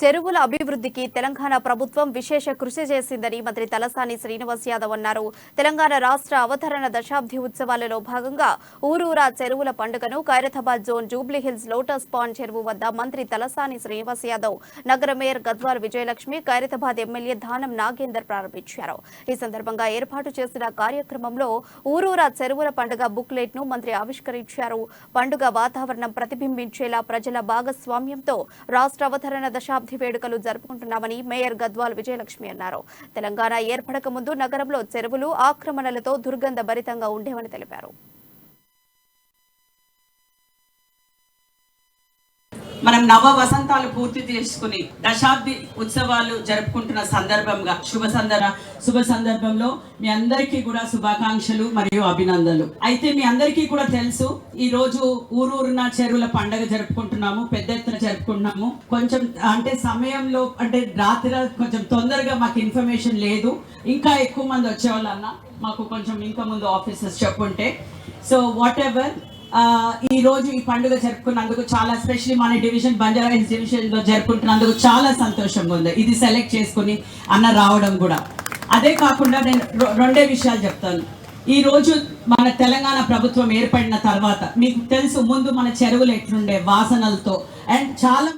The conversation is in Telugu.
చెరువుల అభివృద్ధికి తెలంగాణ ప్రభుత్వం విశేష కృషి చేసిందని మంత్రి తలసాని శ్రీనివాస్ యాదవ్ అన్నారు. తెలంగాణ రాష్ట్ర అవతరణ దశాబ్ది ఉత్సవాలలో భాగంగా ఊరూరా చెరువుల పండుగను Khairatabad zone Jubilee Hills lotus pond చెరువు వద్ద మంత్రి తలసాని శ్రీనివాస్ యాదవ్, నగర మేయర్ గద్వాల్ విజయలక్ష్మి, ఖైరతాబాద్ ఎమ్మెల్యే దానం నాగేందర్ ప్రారంభించారు. ఈ సందర్భంగా ఏర్పాటు చేసిన కార్యక్రమంలో ఊరూరా చెరువుల పండుగ బుక్లెట్ ను మంత్రి ఆవిష్కరించారు. పండుగ వాతావరణం ప్రతిబింబించేలా ప్రజల భాగస్వామ్యంతో రాష్ట్ర అవతరణ దశాబ్ది వేడుకలు జరుపుకుంటున్నామని మేయర్ గద్వాల్ విజయలక్ష్మి అన్నారు. తెలంగాణ ఏర్పడక ముందు నగరంలో చెరువులు ఆక్రమణలతో దుర్గంధ భరితంగా ఉండేవని తెలిపారు. మనం నవ వసంతాలు పూర్తి చేసుకుని దశాబ్ది ఉత్సవాలు జరుపుకుంటున్న సందర్భంగా శుభ సందర్భంలో మీ అందరికీ కూడా శుభాకాంక్షలు మరియు అభినందనలు. అయితే మీ అందరికీ కూడా తెలుసు, ఈ రోజు ఊరూరున చెరువుల పండుగ జరుపుకుంటున్నాము, పెద్ద ఎత్తున జరుపుకుంటున్నాము. కొంచెం అంటే సమయంలో అంటే రాత్రి కొంచెం తొందరగా మాకు ఇన్ఫర్మేషన్ లేదు, ఇంకా ఎక్కువ మంది వచ్చేవాళ్ళన్నా మాకు కొంచెం ఇంకా ముందు ఆఫీసర్స్ చెప్పుంటే. సో వాట్ ఎవర్, ఈ రోజు ఈ పండుగ జరుపుకున్నందుకు చాలా, ఎస్పెషల్లీ మన డివిజన్ బంజారా హిల్స్ డివిజన్ లో జరుపుకుంటున్నందుకు చాలా సంతోషంగా ఉంది. ఇది సెలెక్ట్ చేసుకుని అన్న రావడం కూడా. అదే కాకుండా నేను రెండే విషయాలు చెప్తాను. ఈ రోజు మన తెలంగాణ ప్రభుత్వం ఏర్పడిన తర్వాత మీకు తెలుసు, ముందు మన చెరువులు ఎట్లుండే వాసనలతో, అండ్ చాలా